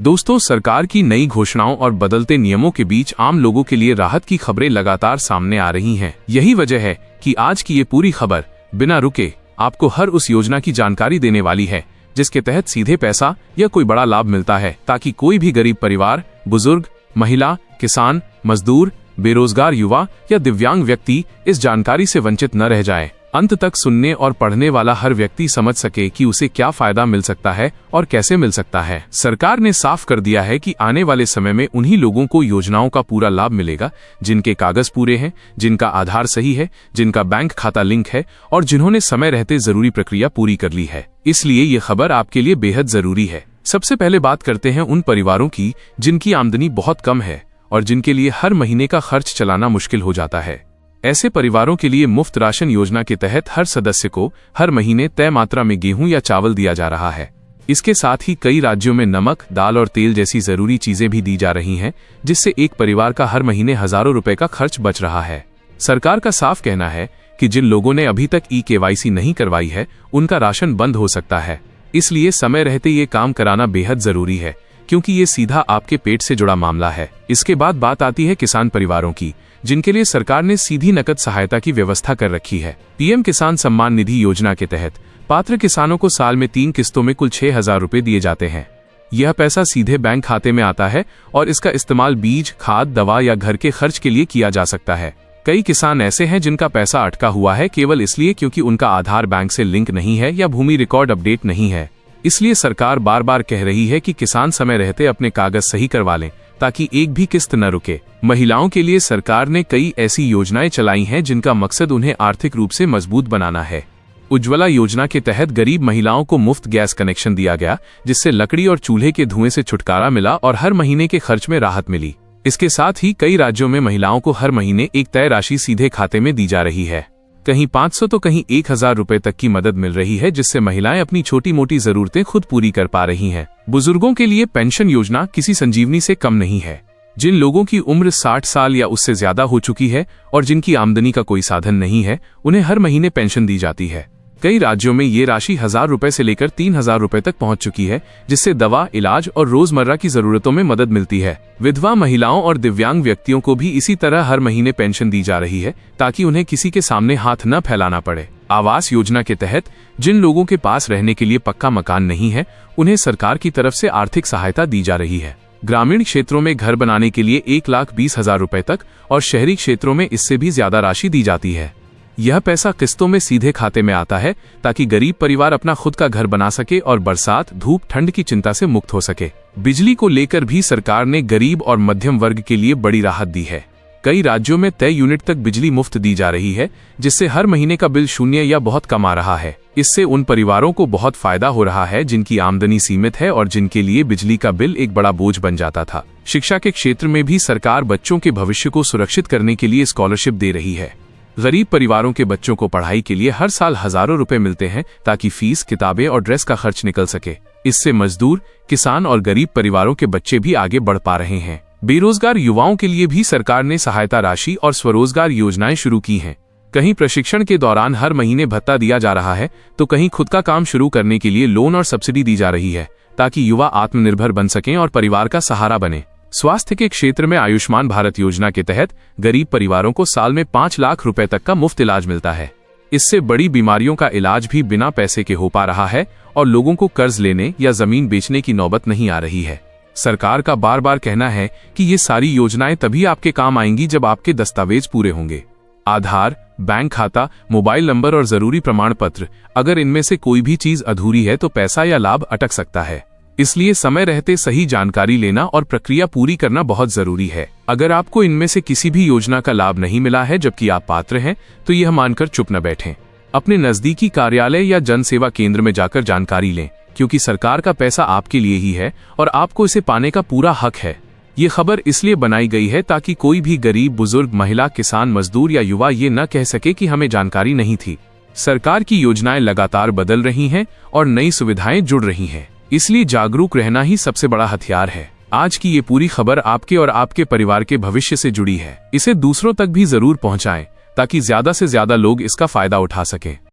दोस्तों, सरकार की नई घोषणाओं और बदलते नियमों के बीच आम लोगों के लिए राहत की खबरें लगातार सामने आ रही हैं। यही वजह है कि आज की ये पूरी खबर बिना रुके आपको हर उस योजना की जानकारी देने वाली है जिसके तहत सीधे पैसा या कोई बड़ा लाभ मिलता है, ताकि कोई भी गरीब परिवार, बुजुर्ग, महिला, किसान, मजदूर, बेरोजगार युवा या दिव्यांग व्यक्ति इस जानकारी से वंचित न रह जाए। अंत तक सुनने और पढ़ने वाला हर व्यक्ति समझ सके कि उसे क्या फायदा मिल सकता है और कैसे मिल सकता है। सरकार ने साफ कर दिया है कि आने वाले समय में उन्हीं लोगों को योजनाओं का पूरा लाभ मिलेगा जिनके कागज पूरे हैं, जिनका आधार सही है, जिनका बैंक खाता लिंक है और जिन्होंने समय रहते जरूरी प्रक्रिया पूरी कर ली है। इसलिए ये खबर आपके लिए बेहद जरूरी है। सबसे पहले बात करते हैं उन परिवारों की जिनकी आमदनी बहुत कम है और जिनके लिए हर महीने का खर्च चलाना मुश्किल हो जाता है। ऐसे परिवारों के लिए मुफ्त राशन योजना के तहत हर सदस्य को हर महीने तय मात्रा में गेहूं या चावल दिया जा रहा है। इसके साथ ही कई राज्यों में नमक, दाल और तेल जैसी जरूरी चीजें भी दी जा रही हैं, जिससे एक परिवार का हर महीने हजारों रुपए का खर्च बच रहा है। सरकार का साफ कहना है कि जिन लोगों ने अभी तक KYC नहीं करवाई है, उनका राशन बंद हो सकता है। इसलिए समय रहते ये काम कराना बेहद जरूरी है, क्योंकि ये सीधा आपके पेट से जुड़ा मामला है। इसके बाद बात आती है किसान परिवारों की, जिनके लिए सरकार ने सीधी नकद सहायता की व्यवस्था कर रखी है। PM किसान सम्मान निधि योजना के तहत पात्र किसानों को साल में 3 किस्तों में कुल 6,000 रुपए दिए जाते हैं। यह पैसा सीधे बैंक खाते में आता है और इसका इस्तेमाल बीज, खाद, दवा या घर के खर्च के लिए किया जा सकता है। कई किसान ऐसे हैं जिनका पैसा अटका हुआ है केवल इसलिए क्योंकि उनका आधार बैंक से लिंक नहीं है या भूमि रिकॉर्ड अपडेट नहीं है। इसलिए सरकार बार बार कह रही है कि किसान समय रहते अपने कागज सही करवा लें, ताकि एक भी किस्त न रुके। महिलाओं के लिए सरकार ने कई ऐसी योजनाएं चलाई हैं जिनका मकसद उन्हें आर्थिक रूप से मजबूत बनाना है। उज्ज्वला योजना के तहत गरीब महिलाओं को मुफ्त गैस कनेक्शन दिया गया, जिससे लकड़ी और चूल्हे के धुएं से छुटकारा मिला और हर महीने के खर्च में राहत मिली। इसके साथ ही कई राज्यों में महिलाओं को हर महीने एक तय राशि सीधे खाते में दी जा रही है। कहीं 500 तो कहीं 1,000 रुपए तक की मदद मिल रही है, जिससे महिलाएं अपनी छोटी मोटी जरूरतें खुद पूरी कर पा रही हैं। बुजुर्गों के लिए पेंशन योजना किसी संजीवनी से कम नहीं है। जिन लोगों की उम्र 60 साल या उससे ज्यादा हो चुकी है और जिनकी आमदनी का कोई साधन नहीं है, उन्हें हर महीने पेंशन दी जाती है। कई राज्यों में ये राशि 1,000 रुपए से लेकर 3,000 रुपए तक पहुंच चुकी है, जिससे दवा, इलाज और रोजमर्रा की जरूरतों में मदद मिलती है। विधवा महिलाओं और दिव्यांग व्यक्तियों को भी इसी तरह हर महीने पेंशन दी जा रही है, ताकि उन्हें किसी के सामने हाथ न फैलाना पड़े। आवास योजना के तहत जिन लोगों के पास रहने के लिए पक्का मकान नहीं है, उन्हें सरकार की तरफ से आर्थिक सहायता दी जा रही है। ग्रामीण क्षेत्रों में घर बनाने के लिए 1,20,000 रुपए तक और शहरी क्षेत्रों में इससे भी ज्यादा राशि दी जाती है। यह पैसा किस्तों में सीधे खाते में आता है, ताकि गरीब परिवार अपना खुद का घर बना सके और बरसात, धूप, ठंड की चिंता से मुक्त हो सके। बिजली को लेकर भी सरकार ने गरीब और मध्यम वर्ग के लिए बड़ी राहत दी है। कई राज्यों में तय यूनिट तक बिजली मुफ्त दी जा रही है, जिससे हर महीने का बिल शून्य या बहुत कम आ रहा है। इससे उन परिवारों को बहुत फायदा हो रहा है जिनकी आमदनी सीमित है और जिनके लिए बिजली का बिल एक बड़ा बोझ बन जाता था। शिक्षा के क्षेत्र में भी सरकार बच्चों के भविष्य को सुरक्षित करने के लिए स्कॉलरशिप दे रही है। गरीब परिवारों के बच्चों को पढ़ाई के लिए हर साल हजारों रुपए मिलते हैं, ताकि फीस, किताबें और ड्रेस का खर्च निकल सके। इससे मजदूर, किसान और गरीब परिवारों के बच्चे भी आगे बढ़ पा रहे हैं। बेरोजगार युवाओं के लिए भी सरकार ने सहायता राशि और स्वरोजगार योजनाएं शुरू की हैं। कहीं प्रशिक्षण के दौरान हर महीने भत्ता दिया जा रहा है, तो कहीं खुद का काम शुरू करने के लिए लोन और सब्सिडी दी जा रही है, ताकि युवा आत्मनिर्भर बन सकें और परिवार का सहारा बने। स्वास्थ्य के क्षेत्र में आयुष्मान भारत योजना के तहत गरीब परिवारों को साल में 5 लाख रुपए तक का मुफ्त इलाज मिलता है। इससे बड़ी बीमारियों का इलाज भी बिना पैसे के हो पा रहा है और लोगों को कर्ज लेने या जमीन बेचने की नौबत नहीं आ रही है। सरकार का बार बार कहना है कि ये सारी योजनाएं तभी आपके काम आएंगी जब आपके दस्तावेज पूरे होंगे। आधार, बैंक खाता, मोबाइल नंबर और जरूरी प्रमाण पत्र, अगर इनमें से कोई भी चीज अधूरी है तो पैसा या लाभ अटक सकता है। इसलिए समय रहते सही जानकारी लेना और प्रक्रिया पूरी करना बहुत जरूरी है। अगर आपको इनमें से किसी भी योजना का लाभ नहीं मिला है जबकि आप पात्र हैं, तो यह मानकर चुप न बैठें। अपने नजदीकी कार्यालय या जन सेवा केंद्र में जाकर जानकारी लें, क्योंकि सरकार का पैसा आपके लिए ही है और आपको इसे पाने का पूरा हक है। ये खबर इसलिए बनाई गई है ताकि कोई भी गरीब, बुजुर्ग, महिला, किसान, मजदूर या युवा ये न कह सके कि हमें जानकारी नहीं थी। सरकार की योजनाएं लगातार बदल रही हैं और नई सुविधाएं जुड़ रही हैं, इसलिए जागरूक रहना ही सबसे बड़ा हथियार है। आज की ये पूरी खबर आपके और आपके परिवार के भविष्य से जुड़ी है। इसे दूसरों तक भी जरूर पहुंचाएं, ताकि ज्यादा से ज्यादा लोग इसका फायदा उठा सकें।